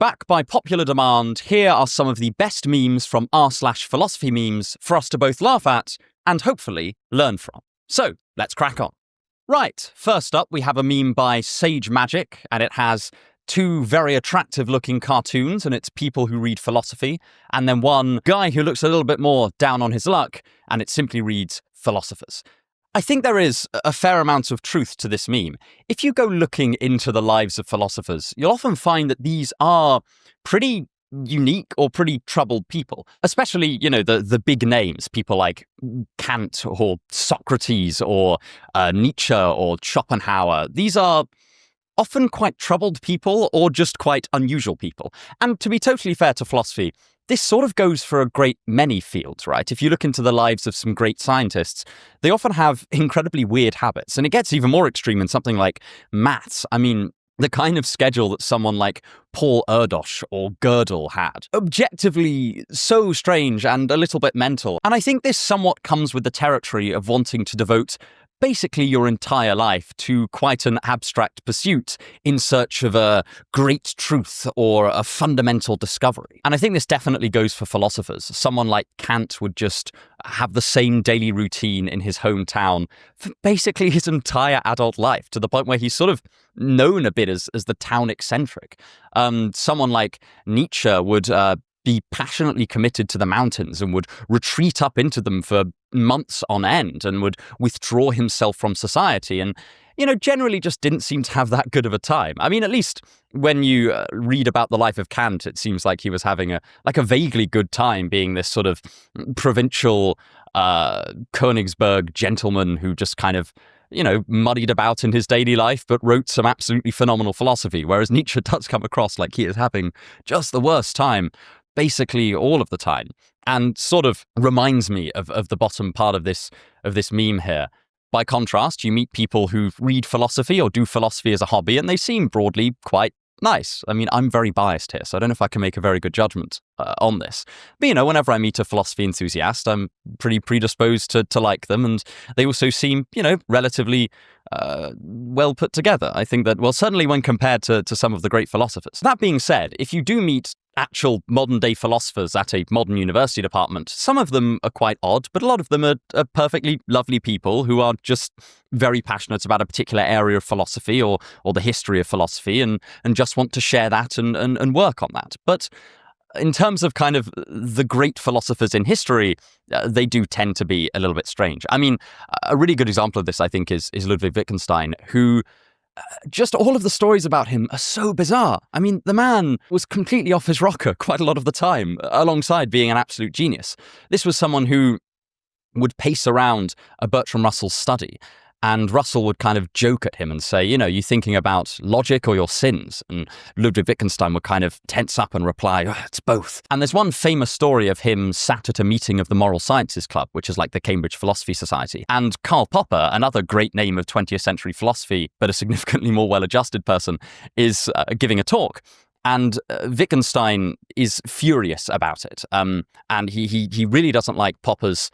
back by popular demand, here are some of the best memes from r/philosophy memes for us to both laugh at and hopefully learn from. So, let's crack on. Right, first up we have a meme by Sage Magic, and it has two very attractive looking cartoons, and it's people who read philosophy, and then one guy who looks a little bit more down on his luck, and it simply reads philosophers. I think there is a fair amount of truth to this meme. If you go looking into the lives of philosophers, you'll often find that these are pretty unique or pretty troubled people, especially, the big names, people like Kant or Socrates or Nietzsche or Schopenhauer. These are often quite troubled people or just quite unusual people. And to be totally fair to philosophy, this sort of goes for a great many fields, right? If you look into the lives of some great scientists, they often have incredibly weird habits. And it gets even more extreme in something like maths. I mean, the kind of schedule that someone like Paul Erdős or Gödel had. Objectively so strange and a little bit mental. And I think this somewhat comes with the territory of wanting to devote basically your entire life to quite an abstract pursuit in search of a great truth or a fundamental discovery. And I think this definitely goes for philosophers. Someone like Kant would just have the same daily routine in his hometown for basically his entire adult life, to the point where he's sort of known a bit as the town eccentric. Someone like Nietzsche would be passionately committed to the mountains and would retreat up into them for months on end and would withdraw himself from society and, generally just didn't seem to have that good of a time. I mean, at least when you read about the life of Kant, it seems like he was having a vaguely good time being this sort of provincial Königsberg gentleman who just kind of muddied about in his daily life, but wrote some absolutely phenomenal philosophy, whereas Nietzsche does come across like he is having just the worst time basically all of the time, and sort of reminds me of the bottom part of this meme here. By contrast, you meet people who read philosophy or do philosophy as a hobby, and they seem broadly quite nice. I mean, I'm very biased here, so I don't know if I can make a very good judgment on this. But, whenever I meet a philosophy enthusiast, I'm pretty predisposed to like them, and they also seem, relatively well put together. I think that, certainly when compared to some of the great philosophers. That being said, if you do meet actual modern-day philosophers at a modern university department, some of them are quite odd, but a lot of them are perfectly lovely people who are just very passionate about a particular area of philosophy or the history of philosophy and just want to share that and work on that. But in terms of kind of the great philosophers in history, they do tend to be a little bit strange. I mean, a really good example of this, I think, is Ludwig Wittgenstein, who just all of the stories about him are so bizarre. I mean, the man was completely off his rocker quite a lot of the time, alongside being an absolute genius. This was someone who would pace around a Bertrand Russell's study, and Russell would kind of joke at him and say, you thinking about logic or your sins? And Ludwig Wittgenstein would kind of tense up and reply, it's both. And there's one famous story of him sat at a meeting of the Moral Sciences Club, which is like the Cambridge Philosophy Society. And Karl Popper, another great name of 20th century philosophy, but a significantly more well-adjusted person, is giving a talk. And Wittgenstein is furious about it. And he really doesn't like Popper's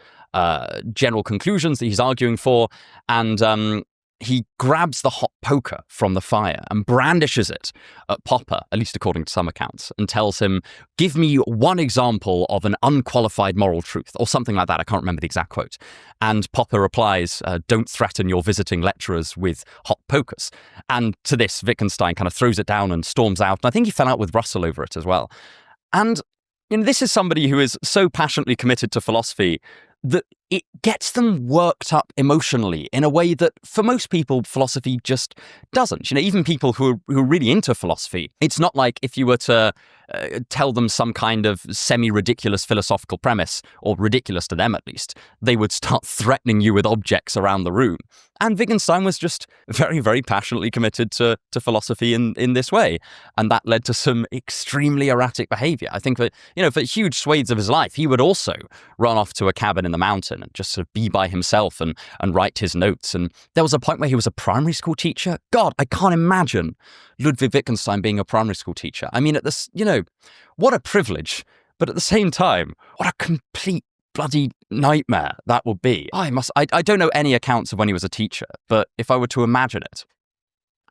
general conclusions that he's arguing for, and he grabs the hot poker from the fire and brandishes it at Popper, at least according to some accounts, and tells him, give me one example of an unqualified moral truth, or something like that. I can't remember the exact quote. And Popper replies, don't threaten your visiting lecturers with hot pokers. And to this, Wittgenstein kind of throws it down and storms out. And I think he fell out with Russell over it as well. And this is somebody who is so passionately committed to philosophy that it gets them worked up emotionally in a way that, for most people, philosophy just doesn't. Even people who are really into philosophy, it's not like if you were to tell them some kind of semi-ridiculous philosophical premise, or ridiculous to them at least, they would start threatening you with objects around the room. And Wittgenstein was just very, very passionately committed to philosophy in this way. And that led to some extremely erratic behavior. I think that, for huge swathes of his life, he would also run off to a cabin in the mountain and just sort of be by himself and write his notes. And there was a point where he was a primary school teacher. God, I can't imagine Ludwig Wittgenstein being a primary school teacher. I mean, at this, what a privilege. But at the same time, what a complete bloody nightmare that would be. I don't know any accounts of when he was a teacher, but if I were to imagine it,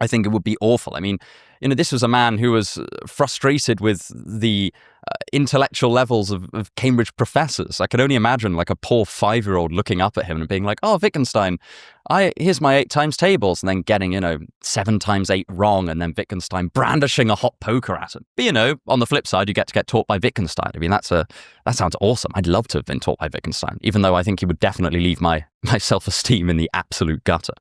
I think it would be awful. I mean, This was a man who was frustrated with the intellectual levels of Cambridge professors. I could only imagine like a poor 5-year-old looking up at him and being like, oh, Wittgenstein, here's my 8 times tables, and then getting, 7 times 8 wrong, and then Wittgenstein brandishing a hot poker at him. But, on the flip side, you get to get taught by Wittgenstein. I mean, that sounds awesome. I'd love to have been taught by Wittgenstein, even though I think he would definitely leave my self-esteem in the absolute gutter.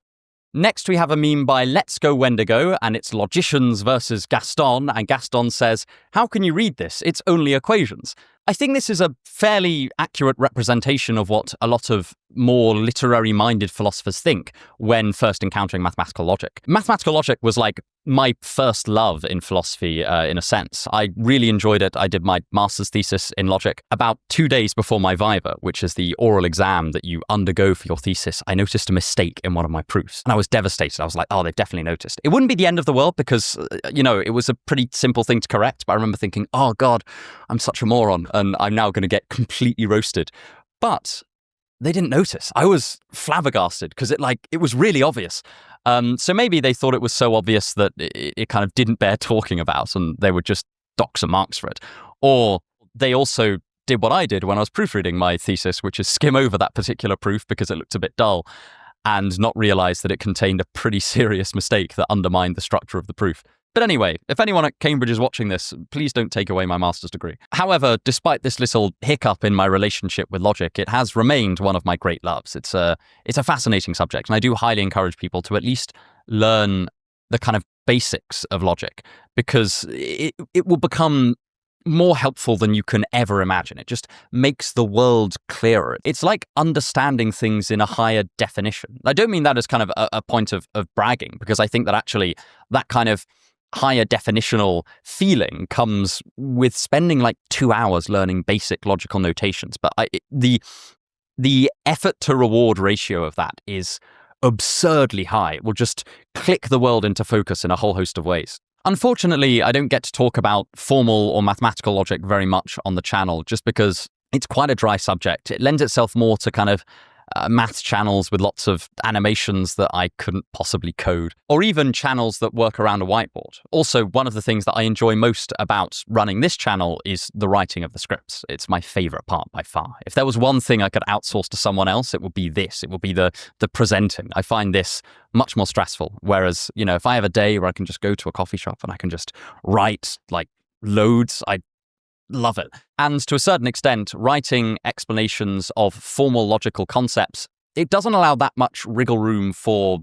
Next, we have a meme by Let's Go Wendigo, and it's logicians versus Gaston, and Gaston says, how can you read this? It's only equations. I think this is a fairly accurate representation of what a lot of more literary-minded philosophers think when first encountering mathematical logic. Mathematical logic was like my first love in philosophy, in a sense. I really enjoyed it. I did my master's thesis in logic about 2 days before my Viva, which is the oral exam that you undergo for your thesis. I noticed a mistake in one of my proofs, and I was devastated. I was like, oh, they've definitely noticed. It wouldn't be the end of the world because, it was a pretty simple thing to correct, but I remember thinking, oh, God, I'm such a moron, and I'm now going to get completely roasted. But they didn't notice. I was flabbergasted because it was really obvious. So maybe they thought it was so obvious that it kind of didn't bear talking about, and they would just dock some marks for it. Or they also did what I did when I was proofreading my thesis, which is skim over that particular proof because it looked a bit dull and not realize that it contained a pretty serious mistake that undermined the structure of the proof. But anyway, if anyone at Cambridge is watching this, please don't take away my master's degree. However, despite this little hiccup in my relationship with logic, it has remained one of my great loves. It's a fascinating subject, and I do highly encourage people to at least learn the kind of basics of logic, because it will become more helpful than you can ever imagine. It just makes the world clearer. It's like understanding things in a higher definition. I don't mean that as kind of a point of bragging, because I think that actually that kind of higher definitional feeling comes with spending like 2 hours learning basic logical notations. But the effort to reward ratio of that is absurdly high. It will just click the world into focus in a whole host of ways. Unfortunately, I don't get to talk about formal or mathematical logic very much on the channel, just because it's quite a dry subject. It lends itself more to kind of maths channels with lots of animations that I couldn't possibly code, or even channels that work around a whiteboard. Also, one of the things that I enjoy most about running this channel is the writing of the scripts. It's my favorite part by far. If there was one thing I could outsource to someone else, it would be this. It would be the presenting. I find this much more stressful. Whereas, if I have a day where I can just go to a coffee shop and I can just write like loads, I love it. And to a certain extent, writing explanations of formal logical concepts, it doesn't allow that much wriggle room for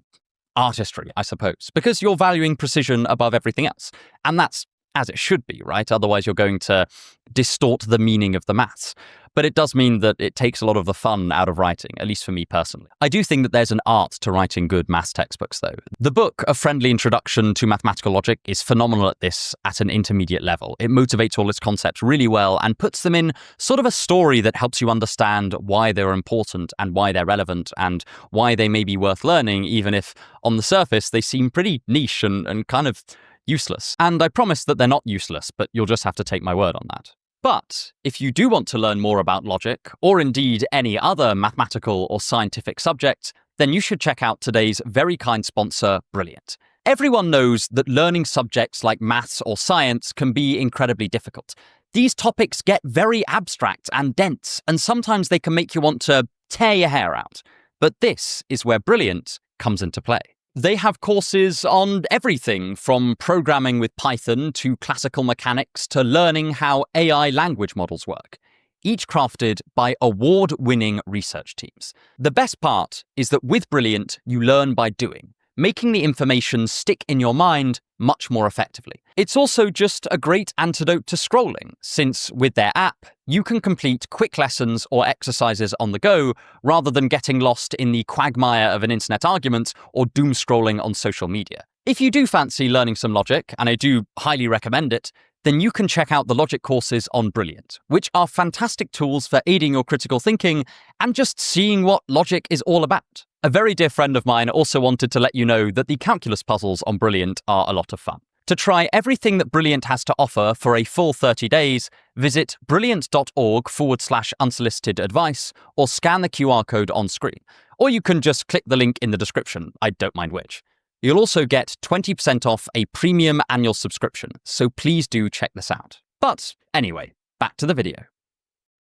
artistry, I suppose, because you're valuing precision above everything else. And that's as it should be, right? Otherwise, you're going to distort the meaning of the maths. But it does mean that it takes a lot of the fun out of writing, at least for me personally. I do think that there's an art to writing good maths textbooks, though. The book, A Friendly Introduction to Mathematical Logic, is phenomenal at this at an intermediate level. It motivates all its concepts really well and puts them in sort of a story that helps you understand why they're important and why they're relevant and why they may be worth learning, even if on the surface they seem pretty niche and kind of useless. And I promise that they're not useless, but you'll just have to take my word on that. But if you do want to learn more about logic, or indeed any other mathematical or scientific subject, then you should check out today's very kind sponsor, Brilliant. Everyone knows that learning subjects like maths or science can be incredibly difficult. These topics get very abstract and dense, and sometimes they can make you want to tear your hair out. But this is where Brilliant comes into play. They have courses on everything from programming with Python to classical mechanics to learning how AI language models work, each crafted by award-winning research teams. The best part is that with Brilliant, you learn by doing, making the information stick in your mind much more effectively. It's also just a great antidote to scrolling, since with their app, you can complete quick lessons or exercises on the go rather than getting lost in the quagmire of an internet argument or doom scrolling on social media. If you do fancy learning some logic, and I do highly recommend it, then you can check out the logic courses on Brilliant, which are fantastic tools for aiding your critical thinking and just seeing what logic is all about. A very dear friend of mine also wanted to let you know that the calculus puzzles on Brilliant are a lot of fun. To try everything that Brilliant has to offer for a full 30 days, visit brilliant.org/unsolicited advice or scan the QR code on screen. Or you can just click the link in the description. I don't mind which. You'll also get 20% off a premium annual subscription, so please do check this out. But anyway, back to the video.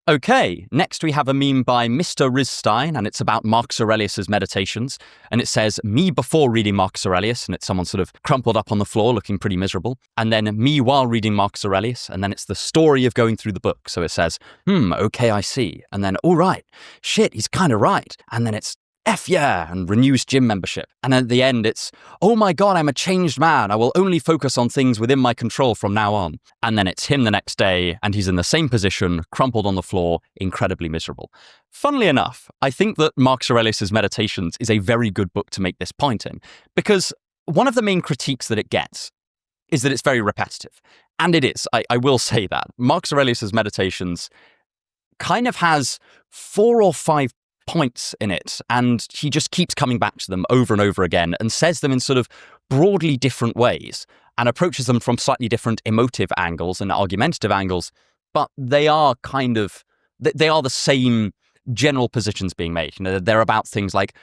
Okay, next we have a meme by Mr. Rizstein, and it's about Marcus Aurelius' Meditations. And it says, me before reading Marcus Aurelius, and it's someone sort of crumpled up on the floor looking pretty miserable. And then me while reading Marcus Aurelius, and then it's the story of going through the book. So it says, okay, I see. And then, all right, shit, he's kind of right. And then it's, F yeah, and renews gym membership. And at the end, it's, oh my God, I'm a changed man. I will only focus on things within my control from now on. And then it's him the next day, and he's in the same position, crumpled on the floor, incredibly miserable. Funnily enough, I think that Marcus Aurelius' Meditations is a very good book to make this point in, because one of the main critiques that it gets is that it's very repetitive. And it is. I will say that. Marcus Aurelius' Meditations kind of has 4 or 5 points in it, and he just keeps coming back to them over and over again and says them in sort of broadly different ways and approaches them from slightly different emotive angles and argumentative angles, but they are the same general positions being made. You know, they're about things like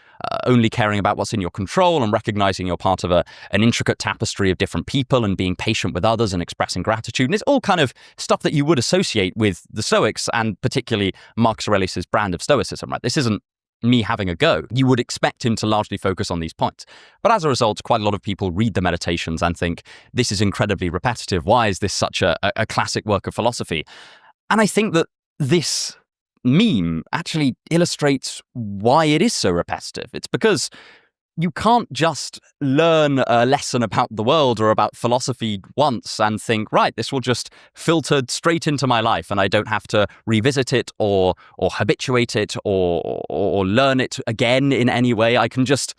only caring about what's in your control and recognizing you're part of an intricate tapestry of different people and being patient with others and expressing gratitude. And it's all kind of stuff that you would associate with the Stoics, and particularly Marcus Aurelius' brand of Stoicism, right? This isn't me having a go. You would expect him to largely focus on these points. But as a result, quite a lot of people read the Meditations and think, this is incredibly repetitive. Why is this such a classic work of philosophy? And I think that this meme actually illustrates why it is so repetitive. It's because you can't just learn a lesson about the world or about philosophy once and think, right, this will just filter straight into my life and I don't have to revisit it or habituate it or learn it again in any way. It can just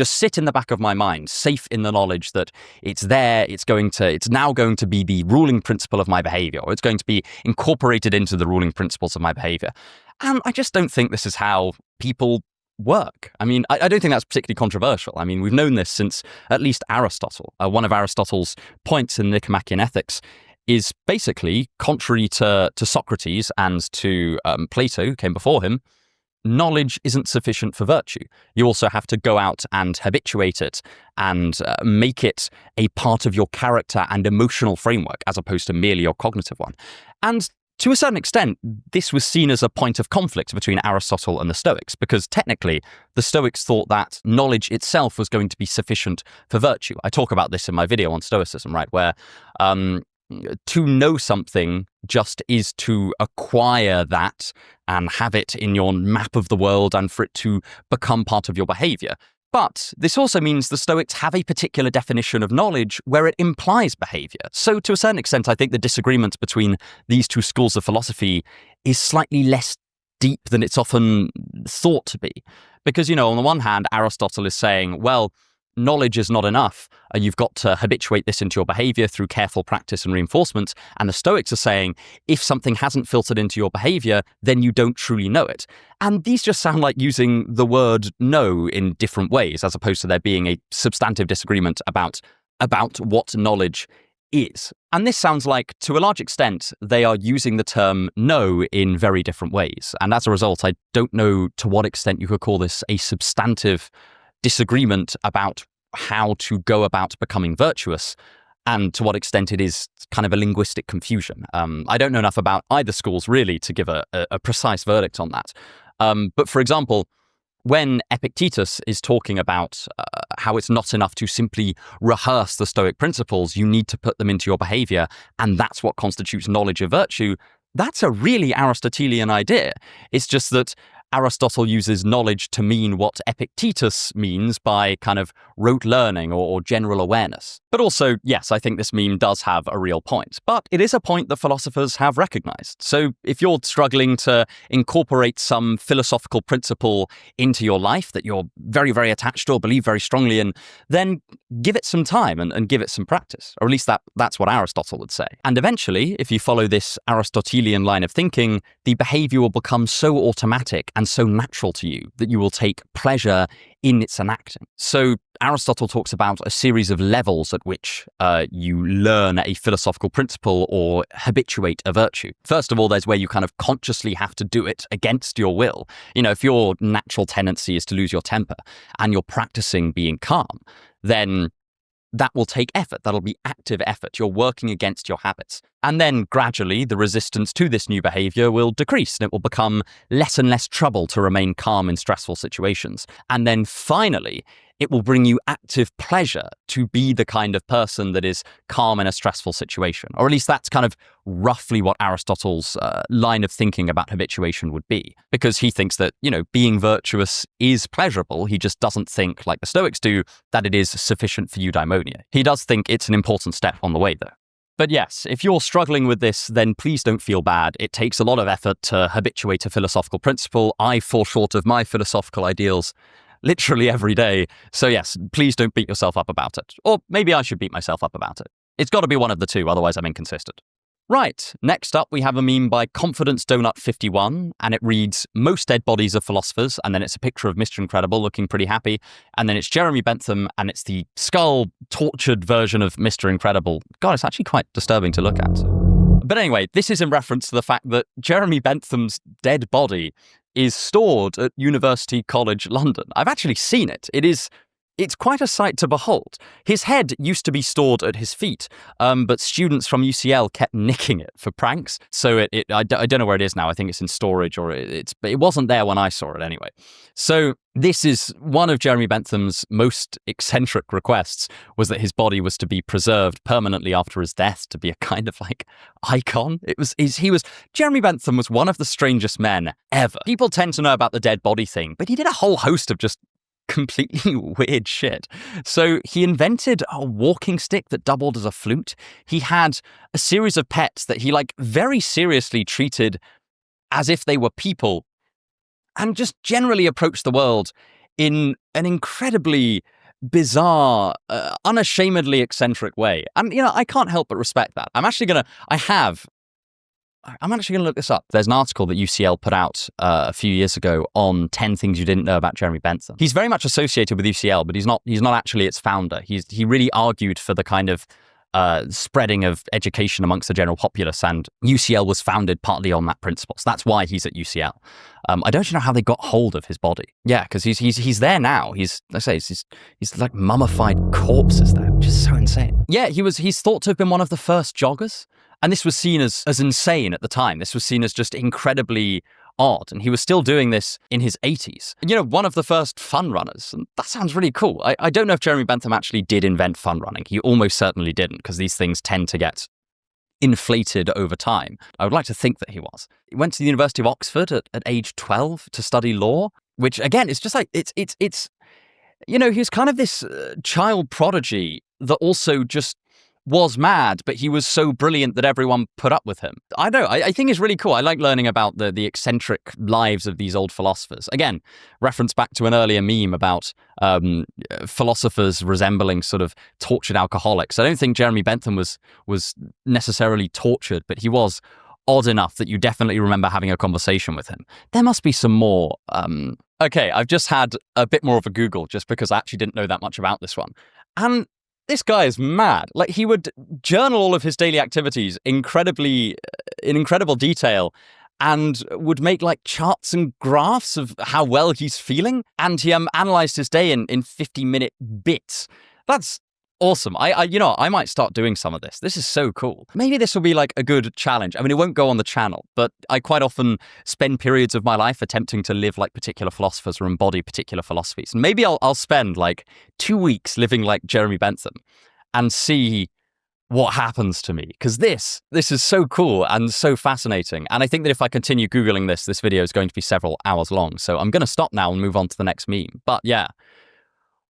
sit in the back of my mind, safe in the knowledge that it's there, it's now going to be the ruling principle of my behavior, or it's going to be incorporated into the ruling principles of my behavior. And I just don't think this is how people work. I mean, I don't think that's particularly controversial. I mean, we've known this since at least Aristotle. One of Aristotle's points in Nicomachean Ethics is basically, contrary to Socrates and to Plato, who came before him, knowledge isn't sufficient for virtue. You also have to go out and habituate it and make it a part of your character and emotional framework, as opposed to merely your cognitive one. And to a certain extent, this was seen as a point of conflict between Aristotle and the Stoics, because technically the Stoics thought that knowledge itself was going to be sufficient for virtue. I talk about this in my video on Stoicism, right, where to know something just is to acquire that and have it in your map of the world and for it to become part of your behavior. But this also means the Stoics have a particular definition of knowledge where it implies behavior. So to a certain extent, I think the disagreement between these two schools of philosophy is slightly less deep than it's often thought to be. Because, on the one hand, Aristotle is saying, well, knowledge is not enough. You've got to habituate this into your behavior through careful practice and reinforcement. And the Stoics are saying, if something hasn't filtered into your behavior, then you don't truly know it. And these just sound like using the word know in different ways, as opposed to there being a substantive disagreement about what knowledge is. And this sounds like, to a large extent, they are using the term know in very different ways. And as a result, I don't know to what extent you could call this a substantive disagreement about how to go about becoming virtuous, and to what extent it is kind of a linguistic confusion. I don't know enough about either schools really to give a precise verdict on that. But for example, when Epictetus is talking about how it's not enough to simply rehearse the Stoic principles, you need to put them into your behavior, and that's what constitutes knowledge of virtue, that's a really Aristotelian idea. It's just that Aristotle uses knowledge to mean what Epictetus means by kind of rote learning or general awareness. But also, yes, I think this meme does have a real point, but it is a point that philosophers have recognized. So if you're struggling to incorporate some philosophical principle into your life that you're very, very attached to or believe very strongly in, then give it some time and give it some practice. Or at least that's what Aristotle would say. And eventually, if you follow this Aristotelian line of thinking, the behavior will become so automatic and so natural to you that you will take pleasure in its enacting. So Aristotle talks about a series of levels at which you learn a philosophical principle or habituate a virtue. First of all, there's where you kind of consciously have to do it against your will. If your natural tendency is to lose your temper and you're practicing being calm, then that will take effort. That'll be active effort. You're working against your habits. And then gradually the resistance to this new behavior will decrease and it will become less and less trouble to remain calm in stressful situations. And then finally, it will bring you active pleasure to be the kind of person that is calm in a stressful situation. Or at least that's kind of roughly what Aristotle's line of thinking about habituation would be. Because he thinks that, being virtuous is pleasurable. He just doesn't think, like the Stoics do, that it is sufficient for eudaimonia. He does think it's an important step on the way, though. But yes, if you're struggling with this, then please don't feel bad. It takes a lot of effort to habituate a philosophical principle. I fall short of my philosophical ideals literally every day. So yes, please don't beat yourself up about it. Or maybe I should beat myself up about it. It's got to be one of the two, otherwise I'm inconsistent. Right, next up we have a meme by Confidence Donut 51, and it reads, "Most dead bodies are philosophers," and then it's a picture of Mr. Incredible looking pretty happy, and then it's Jeremy Bentham, and it's the skull-tortured version of Mr. Incredible. God, it's actually quite disturbing to look at. But anyway, this is in reference to the fact that Jeremy Bentham's dead body is stored at University College London. I've actually seen it. It's quite a sight to behold. His head used to be stored at his feet, but students from UCL kept nicking it for pranks. So I don't know where it is now. I think it's in storage, or but it wasn't there when I saw it anyway. So this is one of Jeremy Bentham's most eccentric requests, was that his body was to be preserved permanently after his death to be a kind of like icon. Jeremy Bentham was one of the strangest men ever. People tend to know about the dead body thing, but he did a whole host of just completely weird shit. So he invented a walking stick that doubled as a flute. He had a series of pets that he very seriously treated as if they were people, and just generally approached the world in an incredibly bizarre, unashamedly eccentric way. And, I can't help but respect that. I'm actually going to look this up. There's an article that UCL put out a few years ago on 10 things you didn't know about Jeremy Bentham. He's very much associated with UCL, but he's not actually its founder. He really argued for the kind of spreading of education amongst the general populace, and UCL was founded partly on that principle. So that's why he's at UCL. I don't know how they got hold of his body. Yeah, because he's there now. He's like mummified corpses there, which is so insane. Yeah, he's thought to have been one of the first joggers. And this was seen as insane at the time. This was seen as just incredibly odd. And he was still doing this in his 80s. One of the first fun runners. And that sounds really cool. I don't know if Jeremy Bentham actually did invent fun running. He almost certainly didn't, because these things tend to get inflated over time. I would like to think that he was. He went to the University of Oxford at age 12 to study law, which again, it's just like, he was kind of this child prodigy that also just was mad, but he was so brilliant that everyone put up with him. I know, I think it's really cool. I like learning about the eccentric lives of these old philosophers. Again, reference back to an earlier meme about philosophers resembling sort of tortured alcoholics. I don't think Jeremy Bentham was necessarily tortured, but he was odd enough that you definitely remember having a conversation with him. There must be some more. Okay, I've just had a bit more of a Google just because I actually didn't know that much about this one. And this guy is mad. Like, he would journal all of his daily activities in incredible detail, and would make charts and graphs of how well he's feeling. And he analyzed his day in 50-minute bits. That's awesome. I might start doing some of this. This is so cool. Maybe this will be a good challenge. I mean, it won't go on the channel, but I quite often spend periods of my life attempting to live like particular philosophers or embody particular philosophies. And maybe I'll spend 2 weeks living like Jeremy Bentham and see what happens to me. Because this is so cool and so fascinating. And I think that if I continue Googling this video is going to be several hours long. So I'm going to stop now and move on to the next meme. But yeah,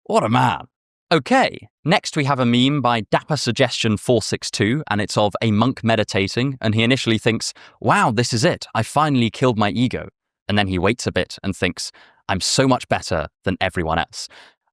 what a man. Okay, next we have a meme by Dapper Suggestion 462, and it's of a monk meditating, and he initially thinks, wow, this is it. I finally killed my ego. And then he waits a bit and thinks, I'm so much better than everyone else.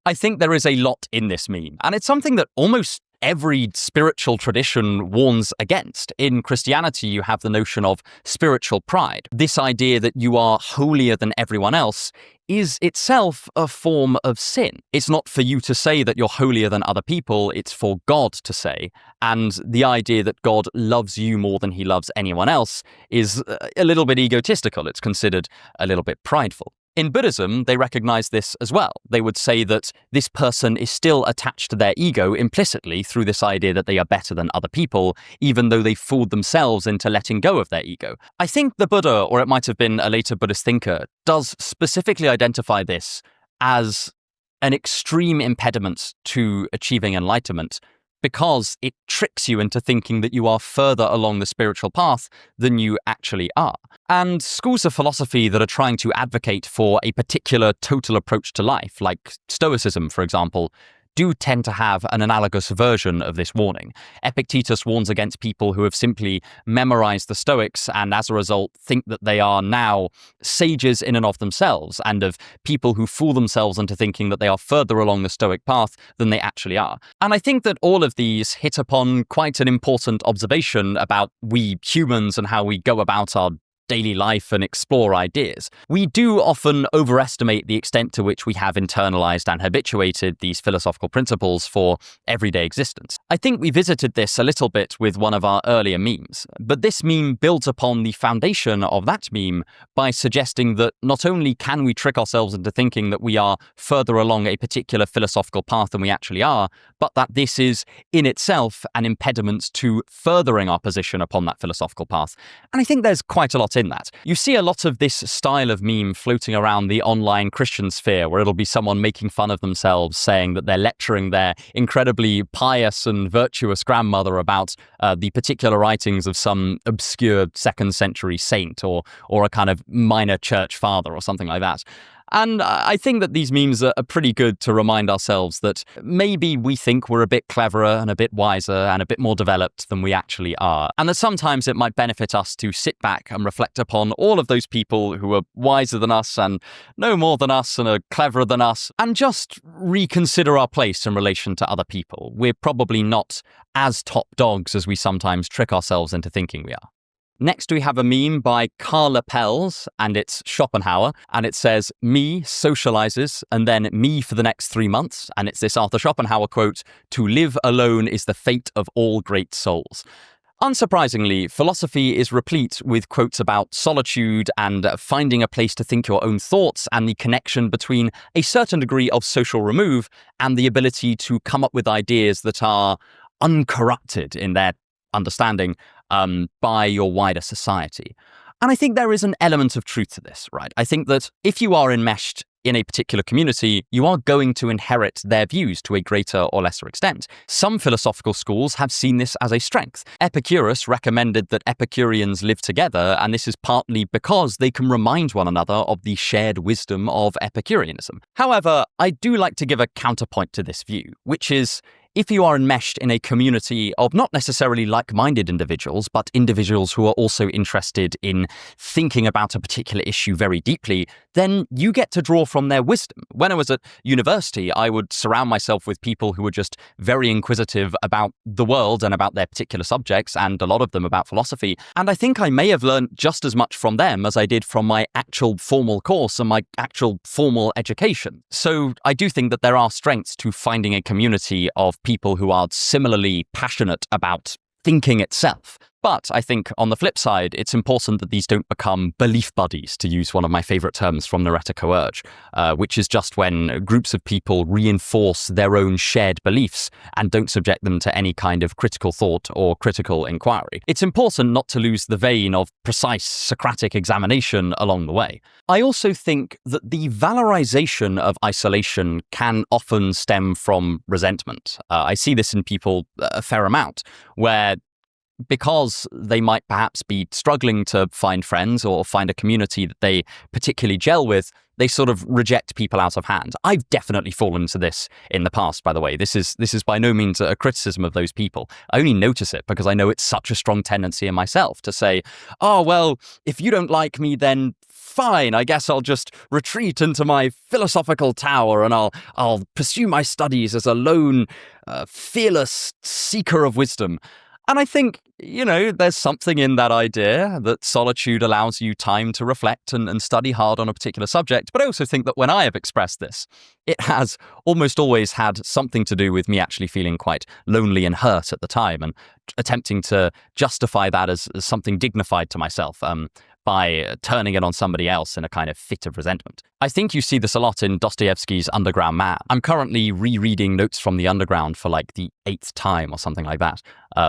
I think there is a lot in this meme, and it's something that almost every spiritual tradition warns against. In Christianity, you have the notion of spiritual pride. This idea that you are holier than everyone else is itself a form of sin. It's not for you to say that you're holier than other people, it's for God to say. And the idea that God loves you more than he loves anyone else is a little bit egotistical. It's considered a little bit prideful. In Buddhism, they recognize this as well. They would say that this person is still attached to their ego implicitly through this idea that they are better than other people, even though they fooled themselves into letting go of their ego. I think the Buddha, or it might have been a later Buddhist thinker, does specifically identify this as an extreme impediment to achieving enlightenment, because it tricks you into thinking that you are further along the spiritual path than you actually are. And schools of philosophy that are trying to advocate for a particular total approach to life, like Stoicism, for example, do tend to have an analogous version of this warning. Epictetus warns against people who have simply memorized the Stoics and as a result think that they are now sages in and of themselves, and of people who fool themselves into thinking that they are further along the Stoic path than they actually are. And I think that all of these hit upon quite an important observation about we humans and how we go about our daily life and explore ideas. We do often overestimate the extent to which we have internalized and habituated these philosophical principles for everyday existence. I think we visited this a little bit with one of our earlier memes, but this meme builds upon the foundation of that meme by suggesting that not only can we trick ourselves into thinking that we are further along a particular philosophical path than we actually are, but that this is in itself an impediment to furthering our position upon that philosophical path. And I think there's quite a lot in that. You see a lot of this style of meme floating around the online Christian sphere, where it'll be someone making fun of themselves, saying that they're lecturing their incredibly pious and virtuous grandmother about the particular writings of some obscure 2nd century saint or a kind of minor church father or something like that. And I think that these memes are pretty good to remind ourselves that maybe we think we're a bit cleverer and a bit wiser and a bit more developed than we actually are. And that sometimes it might benefit us to sit back and reflect upon all of those people who are wiser than us and know more than us and are cleverer than us, and just reconsider our place in relation to other people. We're probably not as top dogs as we sometimes trick ourselves into thinking we are. Next, we have a meme by Carla Pels, and it's Schopenhauer, and it says, "Me socializes, and then me for the next 3 months." And it's this Arthur Schopenhauer quote, "To live alone is the fate of all great souls." Unsurprisingly, philosophy is replete with quotes about solitude and finding a place to think your own thoughts, and the connection between a certain degree of social remove and the ability to come up with ideas that are uncorrupted in their understanding by your wider society. And I think there is an element of truth to this, right? I think that if you are enmeshed in a particular community, you are going to inherit their views to a greater or lesser extent. Some philosophical schools have seen this as a strength. Epicurus recommended that Epicureans live together, and this is partly because they can remind one another of the shared wisdom of Epicureanism. However, I do like to give a counterpoint to this view, which is, if you are enmeshed in a community of not necessarily like-minded individuals, but individuals who are also interested in thinking about a particular issue very deeply, then you get to draw from their wisdom. When I was at university, I would surround myself with people who were just very inquisitive about the world and about their particular subjects, and a lot of them about philosophy. And I think I may have learned just as much from them as I did from my actual formal course and my actual formal education. So I do think that there are strengths to finding a community of people who are similarly passionate about thinking itself. But I think on the flip side, it's important that these don't become belief buddies, to use one of my favorite terms from the Rhetorical Urge, which is just when groups of people reinforce their own shared beliefs and don't subject them to any kind of critical thought or critical inquiry. It's important not to lose the vein of precise Socratic examination along the way. I also think that the valorization of isolation can often stem from resentment. I see this in people a fair amount, where because they might perhaps be struggling to find friends or find a community that they particularly gel with, they sort of reject people out of hand. I've definitely fallen into this in the past, by the way. This is by no means a criticism of those people. I only notice it because I know it's such a strong tendency in myself to say, oh, well, if you don't like me, then fine, I guess I'll just retreat into my philosophical tower and I'll pursue my studies as a lone, fearless seeker of wisdom. And I think, there's something in that idea that solitude allows you time to reflect and study hard on a particular subject. But I also think that when I have expressed this, it has almost always had something to do with me actually feeling quite lonely and hurt at the time and attempting to justify that as something dignified to myself. by turning it on somebody else in a kind of fit of resentment. I think you see this a lot in Dostoevsky's Underground Man. I'm currently rereading Notes from the Underground for like the 8th time or something like that,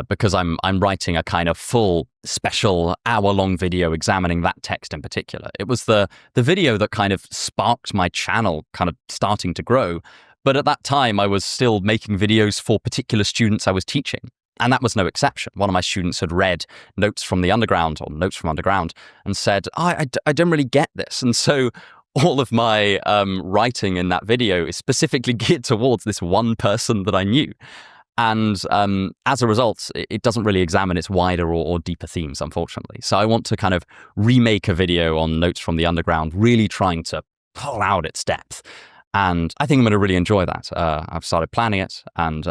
because I'm writing a kind of full special hour-long video examining that text in particular. It was the video that kind of sparked my channel kind of starting to grow. But at that time, I was still making videos for particular students I was teaching. And that was no exception. One of my students had read Notes from the Underground or Notes from Underground and said, I don't really get this. And so all of my writing in that video is specifically geared towards this one person that I knew. And as a result, it doesn't really examine its wider or deeper themes, unfortunately. So I want to kind of remake a video on Notes from the Underground, really trying to pull out its depth. And I think I'm going to really enjoy that. I've started planning it, and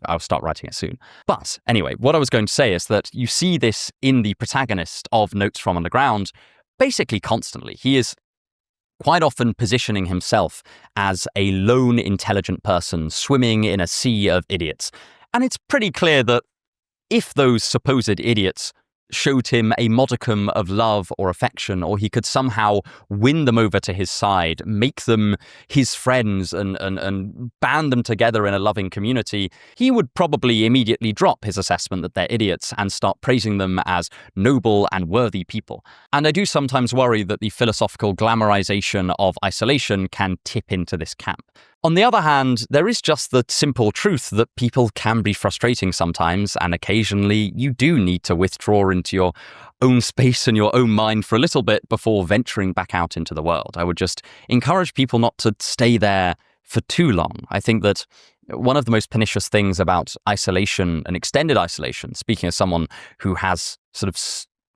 I'll start writing it soon. But anyway, what I was going to say is that you see this in the protagonist of Notes from Underground basically constantly. He is quite often positioning himself as a lone, intelligent person swimming in a sea of idiots. And it's pretty clear that if those supposed idiots showed him a modicum of love or affection, or he could somehow win them over to his side, make them his friends and band them together in a loving community, he would probably immediately drop his assessment that they're idiots and start praising them as noble and worthy people. And I do sometimes worry that the philosophical glamorization of isolation can tip into this camp. On the other hand, there is just the simple truth that people can be frustrating sometimes, and occasionally you do need to withdraw into your own space and your own mind for a little bit before venturing back out into the world. I would just encourage people not to stay there for too long. I think that one of the most pernicious things about isolation and extended isolation, speaking as someone who has sort of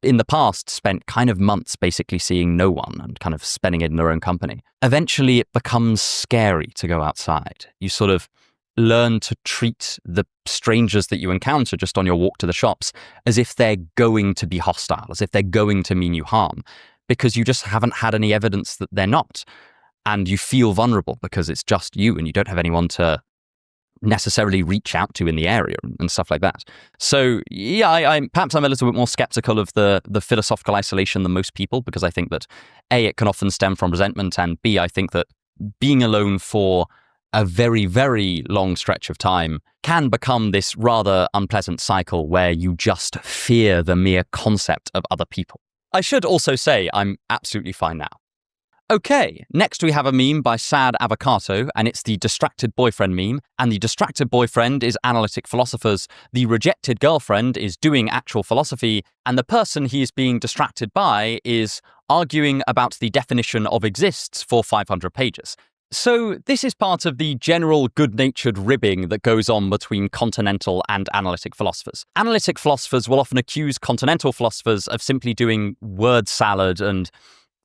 in the past spent kind of months basically seeing no one and kind of spending it in their own company. Eventually it becomes scary to go outside. You sort of learn to treat the strangers that you encounter just on your walk to the shops as if they're going to be hostile, as if they're going to mean you harm, because you just haven't had any evidence that they're not. And you feel vulnerable because it's just you and you don't have anyone to necessarily reach out to in the area and stuff like that. So yeah, perhaps I'm a little bit more skeptical of the philosophical isolation than most people, because I think that A, it can often stem from resentment, and B, I think that being alone for a very, very long stretch of time can become this rather unpleasant cycle where you just fear the mere concept of other people. I should also say I'm absolutely fine now. Okay, next we have a meme by Sad Avocado, and it's the distracted boyfriend meme. And the distracted boyfriend is analytic philosophers, the rejected girlfriend is doing actual philosophy, and the person he is being distracted by is arguing about the definition of exists for 500 pages. So this is part of the general good-natured ribbing that goes on between continental and analytic philosophers. Analytic philosophers will often accuse continental philosophers of simply doing word salad and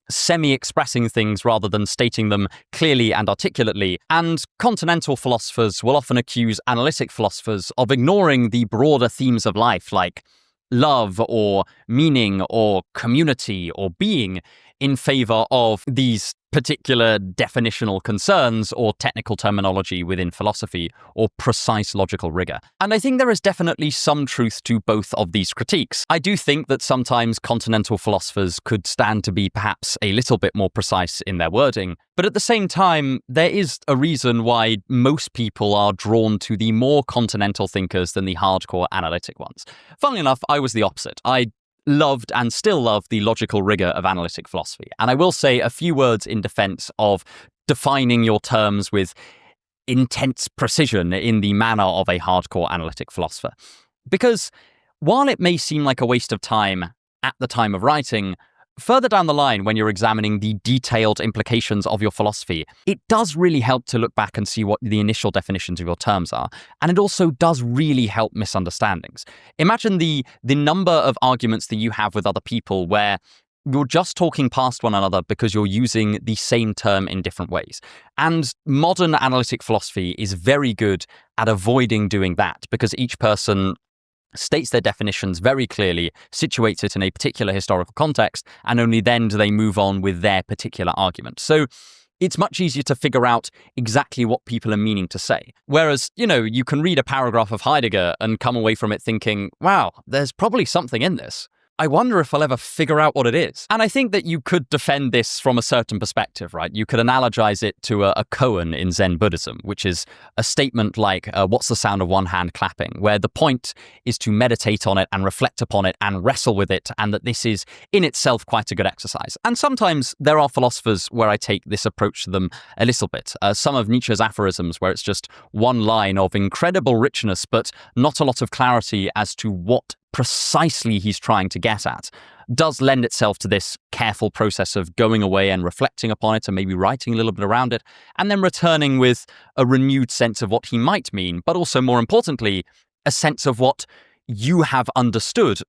semi-expressing things rather than stating them clearly and articulately, and continental philosophers will often accuse analytic philosophers of ignoring the broader themes of life like love or meaning or community or being in favor of these particular definitional concerns or technical terminology within philosophy or precise logical rigor. And I think there is definitely some truth to both of these critiques. I do think that sometimes continental philosophers could stand to be perhaps a little bit more precise in their wording, but at the same time, there is a reason why most people are drawn to the more continental thinkers than the hardcore analytic ones. Funnily enough, I was the opposite. I loved and still love the logical rigor of analytic philosophy. And I will say a few words in defense of defining your terms with intense precision in the manner of a hardcore analytic philosopher. Because while it may seem like a waste of time at the time of writing, further down the line, when you're examining the detailed implications of your philosophy, it does really help to look back and see what the initial definitions of your terms are. And it also does really help misunderstandings. Imagine the number of arguments that you have with other people where you're just talking past one another because you're using the same term in different ways. And modern analytic philosophy is very good at avoiding doing that, because each person states their definitions very clearly, situates it in a particular historical context, and only then do they move on with their particular argument. So it's much easier to figure out exactly what people are meaning to say. Whereas, you can read a paragraph of Heidegger and come away from it thinking, wow, there's probably something in this. I wonder if I'll ever figure out what it is. And I think that you could defend this from a certain perspective, right? You could analogize it to a koan in Zen Buddhism, which is a statement like, what's the sound of one hand clapping? Where the point is to meditate on it and reflect upon it and wrestle with it, and that this is in itself quite a good exercise. And sometimes there are philosophers where I take this approach to them a little bit. Some of Nietzsche's aphorisms where it's just one line of incredible richness, but not a lot of clarity as to what precisely he's trying to get at, does lend itself to this careful process of going away and reflecting upon it and maybe writing a little bit around it, and then returning with a renewed sense of what he might mean, but also, more importantly, a sense of what you have understood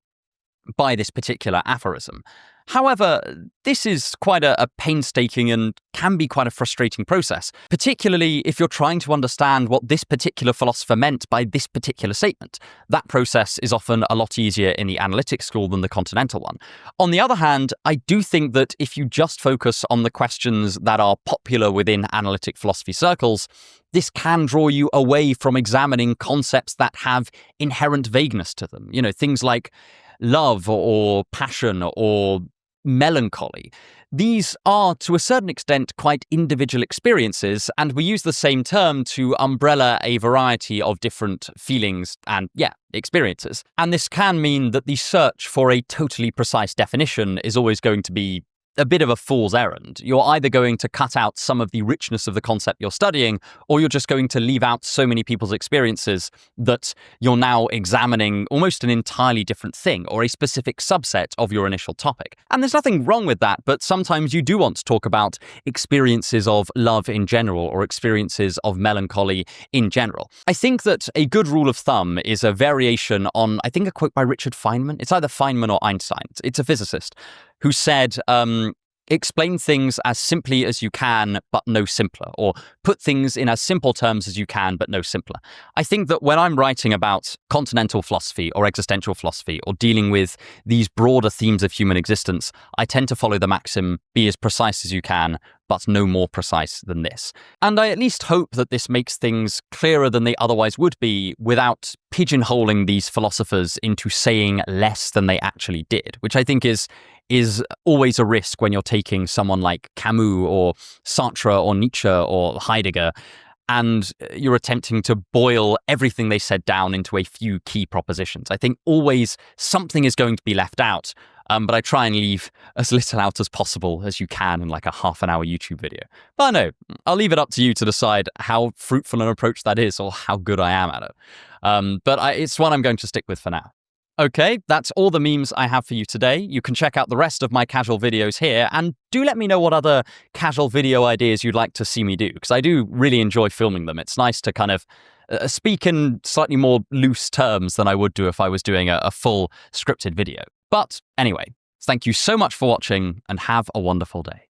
by this particular aphorism. However, this is quite a painstaking and can be quite a frustrating process, particularly if you're trying to understand what this particular philosopher meant by this particular statement. That process is often a lot easier in the analytic school than the continental one. On the other hand, I do think that if you just focus on the questions that are popular within analytic philosophy circles, this can draw you away from examining concepts that have inherent vagueness to them. You know, things like love or passion or melancholy. These are, to a certain extent, quite individual experiences, and we use the same term to umbrella a variety of different feelings and, experiences. And this can mean that the search for a totally precise definition is always going to be a bit of a fool's errand. You're either going to cut out some of the richness of the concept you're studying, or you're just going to leave out so many people's experiences that you're now examining almost an entirely different thing or a specific subset of your initial topic. And there's nothing wrong with that, but sometimes you do want to talk about experiences of love in general or experiences of melancholy in general. I think that a good rule of thumb is a variation on, I think, a quote by Richard Feynman. It's either Feynman or Einstein. It's a physicist who said, explain things as simply as you can, but no simpler, or put things in as simple terms as you can, but no simpler. I think that when I'm writing about continental philosophy or existential philosophy or dealing with these broader themes of human existence, I tend to follow the maxim, be as precise as you can, but no more precise than this. And I at least hope that this makes things clearer than they otherwise would be without pigeonholing these philosophers into saying less than they actually did, which I think is always a risk when you're taking someone like Camus or Sartre or Nietzsche or Heidegger, and you're attempting to boil everything they said down into a few key propositions. I think always something is going to be left out, but I try and leave as little out as possible as you can in like a half-an-hour YouTube video. But no, I'll leave it up to you to decide how fruitful an approach that is or how good I am at it. But it's one I'm going to stick with for now. Okay, that's all the memes I have for you today. You can check out the rest of my casual videos here, and do let me know what other casual video ideas you'd like to see me do, because I do really enjoy filming them. It's nice to kind of speak in slightly more loose terms than I would do if I was doing a full scripted video. But anyway, thank you so much for watching, and have a wonderful day.